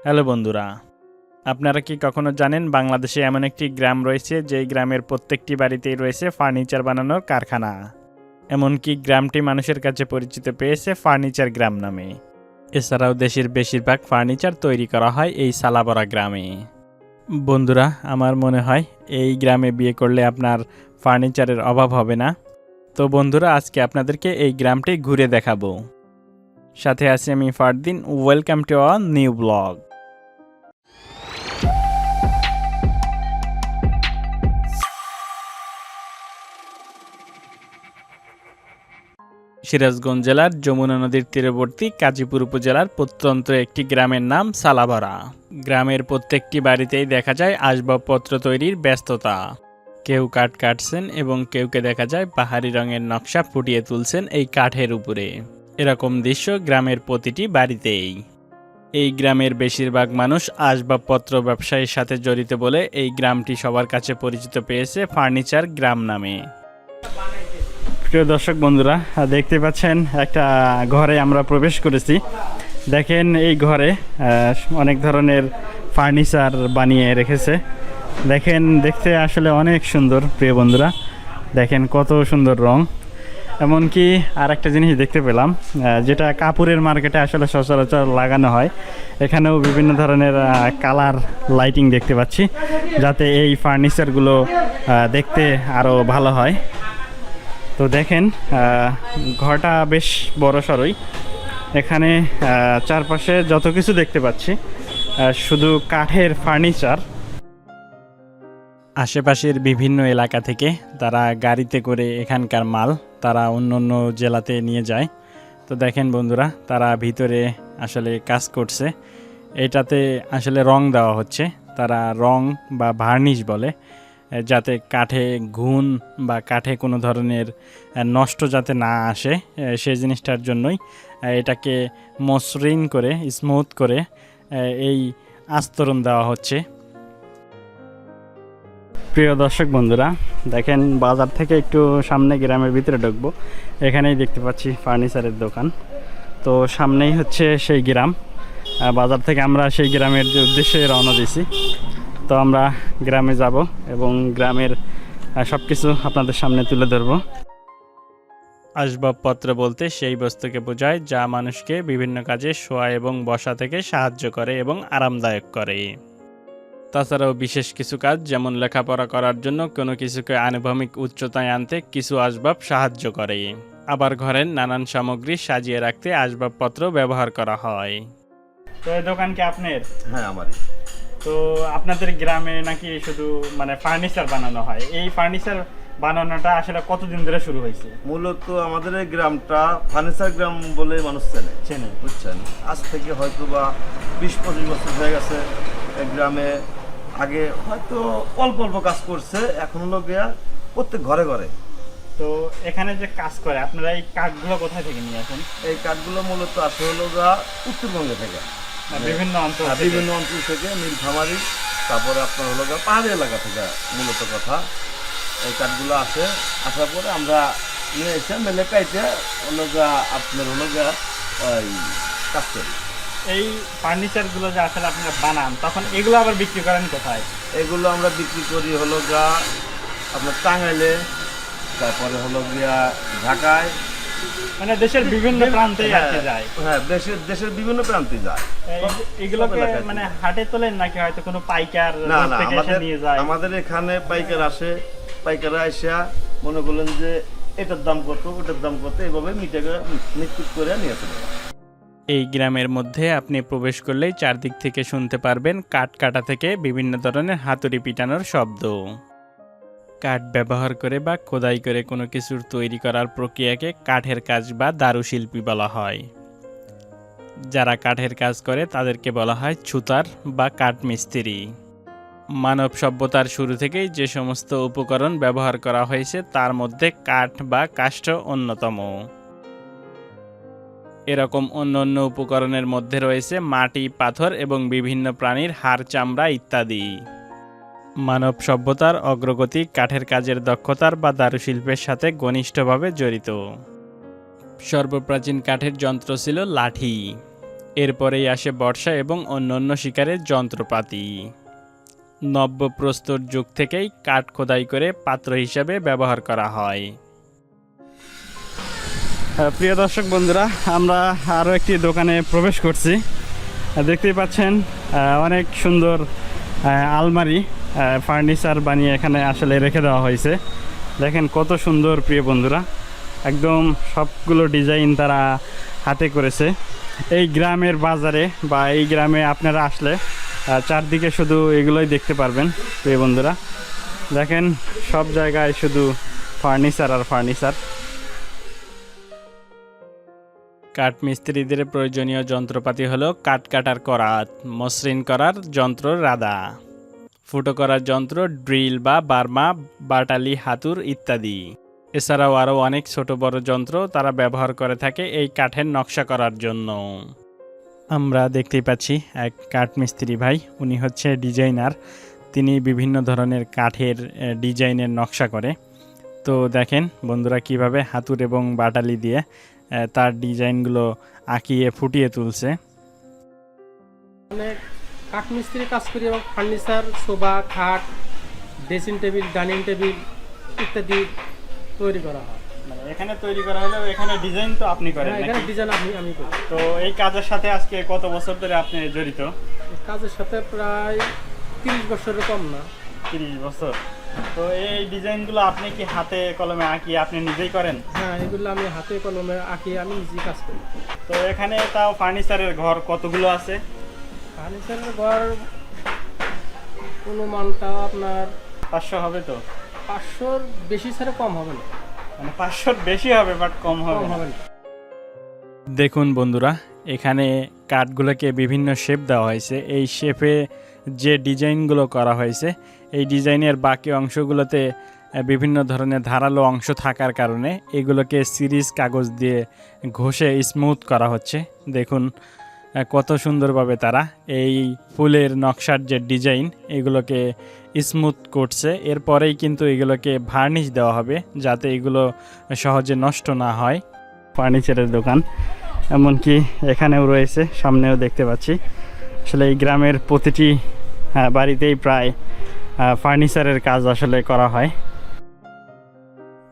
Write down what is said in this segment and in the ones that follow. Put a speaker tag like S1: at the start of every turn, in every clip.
S1: Hello বন্ধুরা, আপনারা কি কখনো জানেন বাংলাদেশে এমন একটি গ্রাম রয়েছে যেই গ্রামের প্রত্যেকটি বাড়িতেই রয়েছে ফার্নিচার বানানোর কারখানা। এমনকি গ্রামটি মানুষের কাছে পরিচিত পেয়েছে ফার্নিচার গ্রাম নামে। এছাড়াও দেশের বেশিরভাগ ফার্নিচার তৈরি করা হয় এই সালাবরা গ্রামে। বন্ধুরা, আমার মনে হয় এই গ্রামে বিয়ে করলে আপনার ফার্নিচারের অভাব হবে না। তো বন্ধুরা, আজকে আপনাদেরকে এই গ্রামটি ঘুরে দেখাবো। সাথে আছি আমি Fardin. Welcome to our new blog. Sirajganj জেলার যমুনা নদীর তীরবর্তী কাজীপুর উপজেলার প্রত্যন্ত একটি গ্রামের নাম সালাবরা। গ্রামের প্রত্যেকটি বাড়িতেই দেখা যায় আসবাবপত্র তৈরির ব্যস্ততা। কেউ কাঠ কাটছেন এবং কেউকে দেখা যায় পাহাড়ি রঙের নকশা ফুটিয়ে তুলছেন এই কাঠের উপরে। এরকম দৃশ্য গ্রামের প্রতিটি বাড়িতেই। এই গ্রামের বেশিরভাগ মানুষ আসবাবপত্র ব্যবসায়ের সাথে জড়িত বলে এই গ্রামটি সবার কাছে পরিচিত পেয়েছে ফার্নিচার গ্রাম নামে। প্রিয় দর্শক বন্ধুরা, দেখতে পাচ্ছেন একটা ঘরে আমরা প্রবেশ করেছি। দেখেন এই ঘরে অনেক ধরনের ফার্নিচার বানিয়ে রেখেছে। দেখেন, দেখতে আসলে অনেক সুন্দর। প্রিয় বন্ধুরা, দেখেন কত সুন্দর রং। এমনকি আর একটা জিনিস দেখতে পেলাম, যেটা কাপড়ের মার্কেটে আসলে সচরাচর লাগানো হয়। এখানেও বিভিন্ন ধরনের কালার লাইটিং দেখতে পাচ্ছি, যাতে এই ফার্নিচারগুলো দেখতে আরও ভালো হয়। তো দেখেন, ঘরটা বেশ বড় সড়ই। এখানে চারপাশে যত কিছু দেখতে পাচ্ছি শুধু কাঠের ফার্নিচার। আশেপাশের বিভিন্ন এলাকা থেকে তারা গাড়িতে করে এখানকার মাল তারা অন্য অন্য জেলাতে নিয়ে যায়। তো দেখেন বন্ধুরা, তারা ভিতরে আসলে কাজ করছে। এটাতে আসলে রং দেওয়া হচ্ছে। তারা রং বা ভার্নিশ বলে, যাতে কাঠে ঘুণ বা কাঠে কোনো ধরনের নষ্ট যাতে না আসে, সেই জিনিসটার জন্যই এটাকে মসৃণ করে স্মুথ করে এই আস্তরণ দেওয়া হচ্ছে। প্রিয় দর্শক বন্ধুরা, দেখেন বাজার থেকে একটু সামনে গ্রামের ভিতরে ঢুকবো। এখানেই দেখতে পাচ্ছি ফার্নিচারের দোকান। তো সামনেই হচ্ছে সেই গ্রাম। বাজার থেকে আমরা সেই গ্রামের উদ্দেশ্যে রওনা দিয়েছি। তো আমরা গ্রামে যাব এবং গ্রামের সব কিছু আপনাদের সামনে তুলে ধরব। আসবাবপত্র বলতে সেই বস্তুকে বোঝায় যা মানুষকে বিভিন্ন কাজে শোয়া এবং বসা থেকে সাহায্য করে এবং আরামদায়ক করে। তাছাড়াও বিশেষ কিছু কাজ, যেমন লেখাপড়া করার জন্য কোনো কিছুকে আনুভূমিক উচ্চতায় আনতে কিছু আসবাব সাহায্য করে। আবার ঘরের নানান সামগ্রী সাজিয়ে রাখতে আসবাবপত্র ব্যবহার করা হয়। তো এই দোকান কি আপনার?
S2: হ্যাঁ, আমারই।
S1: তো আপনাদের গ্রামে নাকি শুধু মানে ফার্নিচার বানানো হয়? এই ফার্নিচার বানানোটা আসলে কতদিন ধরে শুরু হয়েছে?
S2: মূলত আমাদের এই গ্রামটা ফার্নিচার গ্রাম বলে মানুষ চেনে, বুঝছেন। আজ থেকে হয়তো বা 20-25 বছর হয়ে গেছে। এই গ্রামে আগে হয়তো অল্প অল্প কাজ করছে, এখন হলো গিয়া প্রত্যেক ঘরে ঘরে।
S1: তো এখানে যে কাজ করে, আপনারা এই কাঠগুলো কোথায় থেকে নিয়ে আসেন?
S2: এই কাঠগুলো মূলত আসে হলো গা উত্তরবঙ্গে থেকে,
S1: বিভিন্ন অঞ্চল
S2: থেকে নীলফামারী, তারপরে আপনার হলো গা পাহাড়ি এলাকা থেকে মূলত কথা। এই কাঠগুলো আসার পরে আমরা নিয়ে এসে মেলে কাইতে হলো গা আপনার হলো গা ওই কাজ করি।
S1: এই ফার্নিচারগুলো যে আসলে আপনারা বানান, তখন এগুলো আবার বিক্রি করেন কোথায়?
S2: এগুলো আমরা বিক্রি করি হলো গা আপনার টাঙ্গাইলে, তারপরে হলো গিয়া ঢাকায়,
S1: মানে দেশের বিভিন্ন প্রান্তে যায়।
S2: হ্যাঁ, দেশের বিভিন্ন প্রান্তে যায়।
S1: এগুলোকে মানে হাটে তোলেন নাকি হয়তো কোনো পাইকার
S2: না,
S1: থেকে এসে নিয়ে যায়?
S2: আমাদের এখানে পাইকার আসে। পাইকাররা এসে মনে করলেন যে এটার দাম কত, ওটার দাম কত, এইভাবে নিশ্চিত করে নিয়ে আসে।
S1: এই গ্রামের মধ্যে আপনি প্রবেশ করলেই চারদিক থেকে শুনতে পারবেন কাঠ কাটা থেকে বিভিন্ন ধরনের হাতুড়ি পিটানোর শব্দ। কাঠ ব্যবহার করে বা খোদাই করে কোনো কিছুর তৈরি করার প্রক্রিয়াকে কাঠের কাজ বা দারুশিল্পী বলা হয়। যারা কাঠের কাজ করে তাদেরকে বলা হয় ছুতার বা কাঠমিস্ত্রি। মানব সভ্যতার শুরু থেকেই যে সমস্ত উপকরণ ব্যবহার করা হয়েছে তার মধ্যে কাঠ বা কাষ্ঠ অন্যতম। এরকম অন্য অন্য উপকরণের মধ্যে রয়েছে মাটি, পাথর এবং বিভিন্ন প্রাণীর হাড়, চামড়া ইত্যাদি। মানব সভ্যতার অগ্রগতি কাঠের কাজের দক্ষতার বা দারুশিল্পের সাথে ঘনিষ্ঠভাবে জড়িত। সর্বপ্রাচীন কাঠের যন্ত্র ছিল লাঠি। এরপরেই আসে বর্ষা এবং অন্যান্য শিকারের যন্ত্রপাতি। নব্যপ্রস্তর যুগ থেকেই কাঠ খোদাই করে পাত্র হিসাবে ব্যবহার করা হয়। প্রিয় দর্শক বন্ধুরা, আমরা আরও একটি দোকানে প্রবেশ করছি। দেখতেই পাচ্ছেন অনেক সুন্দর আলমারি ফার্নিচার বানিয়ে এখানে আসলে রেখে দেওয়া হয়েছে। দেখেন কত সুন্দর প্রিয় বন্ধুরা, একদম সবগুলো ডিজাইন তারা হাতে করেছে। এই গ্রামের বাজারে বা এই গ্রামে আপনারা আসলে চারদিকে শুধু এগুলোই দেখতে পারবেন প্রিয় বন্ধুরা। দেখেন সব জায়গায় শুধু ফার্নিচার আর ফার্নিচার। কাঠমিস্ত্রিদের প্রয়োজনীয় যন্ত্রপাতি হলো কাঠ কাটার করাত, মসৃণ করার যন্ত্র রাদা, ফুটো করার যন্ত্র ড্রিল বা বার্মা, বাটালি, হাতুর ইত্যাদি। এছাড়াও আরও অনেক ছোট বড় যন্ত্র তারা ব্যবহার করে থাকে এই কাঠের নকশা করার জন্য। আমরা দেখতেই পাচ্ছি এক কাঠমিস্ত্রি ভাই, উনি হচ্ছে ডিজাইনার। তিনি বিভিন্ন ধরনের কাঠের ডিজাইনের নকশা করে। তো দেখেন বন্ধুরা কিভাবে হাতুর এবং বাটালি দিয়ে তার ডিজাইনগুলো আঁকিয়ে ফুটিয়ে তুলছে।
S3: অনেক কাঠমিস্ত্রি কাজ করি এবং ফার্নিচার, সোফা, খাট, ড্রেসিং টেবিল, ডাইনিং টেবিল ইত্যাদি তৈরি করা হয়।
S1: মানে এখানে তৈরি করা হলেও এখানে ডিজাইন তো আপনি করেন
S3: হ্যাঁ, এখানে ডিজাইন আমি করি।
S1: তো এই কাজের সাথে আজকে কত বছর ধরে আপনি জড়িত?
S3: এই কাজের সাথে প্রায় 30 বছরের কম না।
S1: 30 বছর। তো এই ডিজাইনগুলো আপনি কি হাতে কলমে আঁকি আপনি নিজেই করেন?
S3: হ্যাঁ, এগুলো আমি হাতে কলমে আঁকি, আমি নিজেই কাজ করি।
S1: তো এখানে তাও ফার্নিচারের ঘর কতগুলো আছে?
S3: ফার্নিচারের ঘর অনুমানটা আপনার
S1: 500 হবে তো?
S3: 500-র বেশি ছাড়া কম হবে না।
S1: মানে 500-র বেশি হবে, বাট কম হবে
S3: না।
S1: দেখুন বন্ধুরা, এখানে কাঠগুলোকে বিভিন্ন শেপ দেওয়া হয়েছে। এই শেপে যে ডিজাইনগুলো করা হয়েছে, এই ডিজাইনের বাকি অংশগুলোতে বিভিন্ন ধরনের ধারালো অংশ থাকার কারণে এগুলোকে সিরিজ কাগজ দিয়ে ঘষে স্মুথ করা হচ্ছে। দেখুন কত সুন্দরভাবে তারা এই ফুলের নকশার যে ডিজাইন এগুলোকে স্মুথ করছে। এরপরেই কিন্তু এগুলোকে ভার্নিশ দেওয়া হবে যাতে এগুলো সহজে নষ্ট না হয়। ফার্নিচারের দোকান এমনকি এখানেও রয়েছে, সামনেও দেখতে পাচ্ছি। আসলে এই গ্রামের প্রতিটি বাড়িতেই প্রায় ফার্নিচারের কাজ আসলে করা হয়।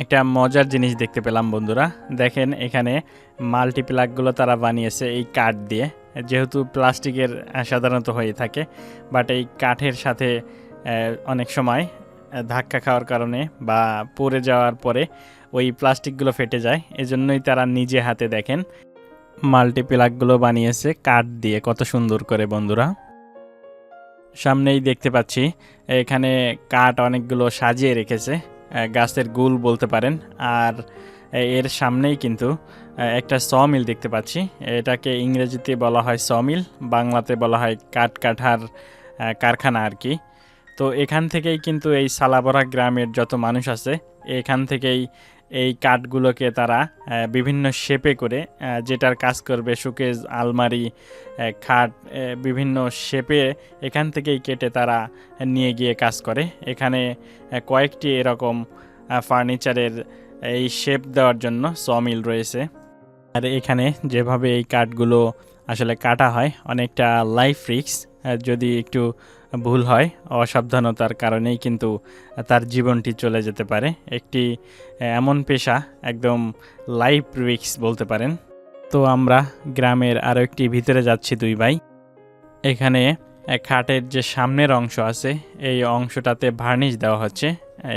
S1: একটা মজার জিনিস দেখতে পেলাম বন্ধুরা, দেখেন এখানে মাল্টিপ্লাগগুলো তারা বানিয়েছে এই কাঠ দিয়ে। যেহেতু প্লাস্টিকের সাধারণত হয়ে থাকে, বাট এই কাঠের সাথে অনেক সময় ধাক্কা খাওয়ার কারণে বা পড়ে যাওয়ার পরে ওই প্লাস্টিকগুলো ফেটে যায়। এজন্যই তারা নিজে হাতে দেখেন মাল্টিপ্লাগগুলো বানিয়েছে কাঠ দিয়ে, কত সুন্দর করে বন্ধুরা। সামনেই দেখতে পাচ্ছি এখানে কাঠ অনেকগুলো সাজিয়ে রেখেছে, গাছের গুল বলতে পারেন। আর এর সামনেই কিন্তু একটা সমিল দেখতে পাচ্ছি। এটাকে ইংরেজিতে বলা হয় সমিল, বাংলাতে বলা হয় কাঠ কাটার কারখানা আর কি। তো এখান থেকেই কিন্তু এই সালাবরা গ্রামের যত মানুষ আছে এখান থেকেই এই কাঠগুলোকে তারা বিভিন্ন শেপে করে যেটার কাজ করবে শোকেস, আলমারি, খাট, বিভিন্ন শেপে এখান থেকেই কেটে তারা নিয়ে গিয়ে কাজ করে। এখানে কয়েকটি এরকম ফার্নিচারের এই শেপ দেওয়ার জন্য সমিল রয়েছে। আর এখানে যেভাবে এই কাঠগুলো আসলে কাটা হয় অনেকটা লাইফ রিস্ক, যদি একটু ভুল হয় অসাবধানতার কারণেই কিন্তু তার জীবনটি চলে যেতে পারে। একটি এমন পেশা, একদম লাইফ রিস্ক বলতে পারেন। তো আমরা গ্রামের আরও একটি ভিতরে যাচ্ছি দুই ভাই। এখানে খাটের যে সামনের অংশ আছে এই অংশটাতে ভার্নিশ দেওয়া হচ্ছে,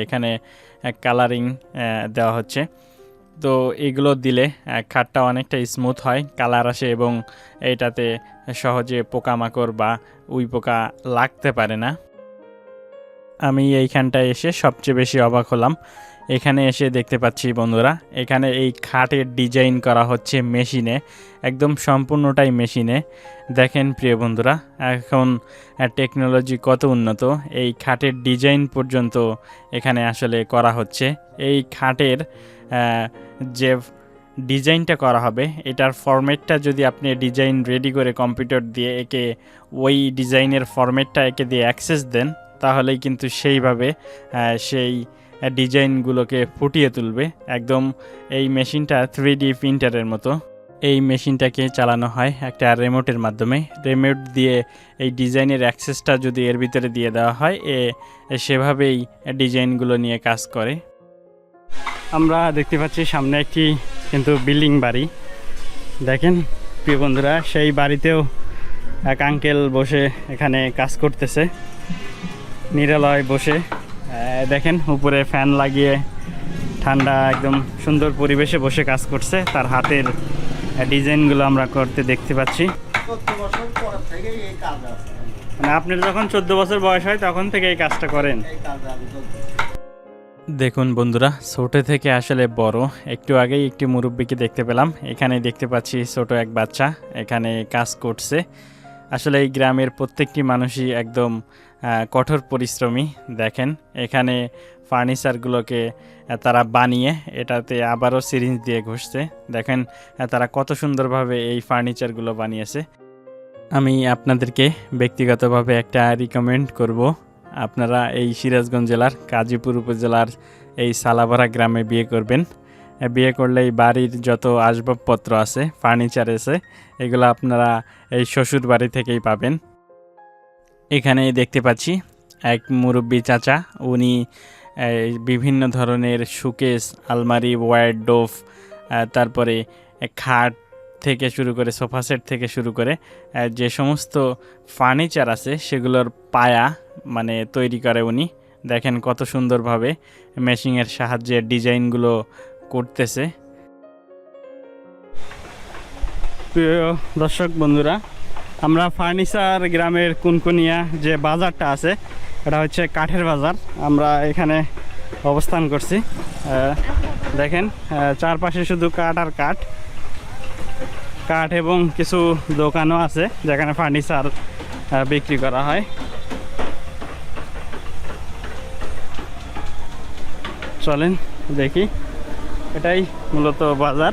S1: এখানে কালারিং দেওয়া হচ্ছে। তো এগুলো দিলে খাটটা অনেকটা স্মুথ হয়, কালার আসে এবং এইটাতে সহজে পোকামাকড় বা উই পোকা লাগতে পারে না। আমি এইখানটায় এসে সবচেয়ে বেশি অবাক হলাম। এখানে এসে দেখতে পাচ্ছি বন্ধুরা, এখানে এই খাটের ডিজাইন করা হচ্ছে মেশিনে, একদম সম্পূর্ণটাই মেশিনে। দেখেন প্রিয় বন্ধুরা, এখন টেকনোলজি কত উন্নত, এই খাটের ডিজাইন পর্যন্ত এখানে আসলে করা হচ্ছে। এই খাটের যে ডিজাইনটা করা হবে এটার ফরম্যাটটা যদি আপনি ডিজাইন রেডি করে কম্পিউটার দিয়ে একে ওই ডিজাইনের ফরম্যাটটা একে দিয়ে অ্যাক্সেস দেন, তাহলেই কিন্তু সেইভাবে সেই ডিজাইনগুলোকে ফুটিয়ে তুলবে। একদম এই মেশিনটা 3D প্রিন্টারের মতো। এই মেশিনটাকে চালানো হয় একটা রিমোটের মাধ্যমে। রিমোট দিয়ে এই ডিজাইনের অ্যাক্সেসটা যদি এর ভিতরে দিয়ে দেওয়া হয় সেভাবেই ডিজাইনগুলো নিয়ে কাজ করে। আমরা দেখতে পাচ্ছি সামনে একটি কিন্তু বিল্ডিং বাড়ি। দেখেন প্রিয় বন্ধুরা, সেই বাড়িতেও এক আঙ্কেল বসে এখানে কাজ করতেছে নিরালয় বসে। দেখেন উপরে ফ্যান লাগিয়ে ঠান্ডা একদম সুন্দর পরিবেশে বসে কাজ করছে। তার হাতের ডিজাইনগুলো আমরা করতে দেখতে পাচ্ছি। মানে আপনার যখন 14 বছর বয়স হয় তখন থেকে এই কাজটা করেন? দেখুন বন্ধুরা, ছোট থেকে আসলে বড়, একটু আগেই একটি মুরব্বিকে দেখতে পেলাম, এখানে দেখতে পাচ্ছি ছোট এক বাচ্চা এখানে কাজ করছে। আসলে এই গ্রামের প্রত্যেকটি মানুষই একদম কঠোর পরিশ্রমী। দেখেন এখানে ফার্নিচারগুলোকে তারা বানিয়ে এটাতে আবারও সিরিঞ্জ দিয়ে ঘষছে। দেখেন তারা কত সুন্দরভাবে এই ফার্নিচারগুলো বানিয়েছে। আমি আপনাদেরকে ব্যক্তিগতভাবে একটা রিকমেন্ড করব, আপনারা এই সিরাজগঞ্জ জেলার কাজীপুর উপজেলার এই সালাভরা গ্রামে বিয়ে করবেন। বিয়ে করলে এই বাড়ির যত আসবাবপত্র আছে, ফার্নিচার আছে, এগুলো আপনারা এই শ্বশুর বাড়ি থেকেই পাবেন। এখানে দেখতে পাচ্ছি এক মুরব্বী চাচা, উনি বিভিন্ন ধরনের শোকেস, আলমারি, ওয়ারড্রোব, তারপরে খাট থেকে শুরু করে সোফা সেট থেকে শুরু করে যে সমস্ত ফার্নিচার আছে সেগুলোর পায়া মানে তৈরি করে উনি। দেখেন কত সুন্দরভাবে মেশিনের সাহায্যে ডিজাইনগুলো করতেছে। প্রিয় দর্শক বন্ধুরা, আমরা ফার্নিচার গ্রামের কুনকুনিয়া যে বাজারটা আছে, এটা হচ্ছে কাঠের বাজার। আমরা এখানে অবস্থান করছি। দেখেন চারপাশে শুধু কাঠ আর কাঠ, কাঠ এবং কিছু দোকানও আছে যেখানে ফার্নিচার বিক্রি করা হয়। চলেন দেখি, এটাই মূলত বাজার।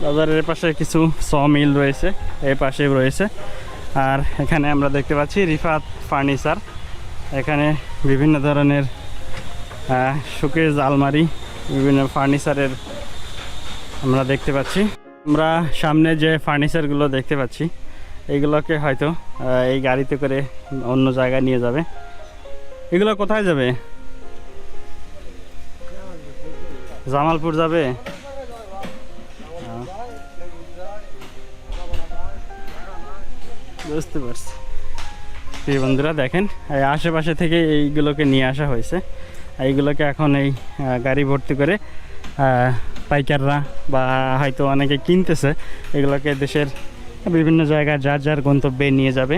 S1: বাজারের পাশে কিছু সমিল রয়েছে, এই পাশে রয়েছে। আর এখানে আমরা দেখতে পাচ্ছি রিফাত ফার্নিচার। এখানে বিভিন্ন ধরনের শোকেস, আলমারি, বিভিন্ন ফার্নিচারের আমরা দেখতে পাচ্ছি। আমরা সামনে যে ফার্নিচারগুলো দেখতে পাচ্ছি এইগুলোকে হয়তো এই গাড়িতে করে অন্য জায়গায় নিয়ে যাবে। এগুলো কোথায় যাবে? জামালপুর যাবে। বুঝতে পারছি। প্রিয় বন্ধুরা দেখেন, এই আশেপাশে থেকে এইগুলোকে নিয়ে আসা হয়েছে। এইগুলোকে এখন এই গাড়ি ভর্তি করে পাইকাররা বা হয়তো অনেকে কিনতেছে, এগুলোকে দেশের বিভিন্ন জায়গায় যার যার গন্তব্যে নিয়ে যাবে।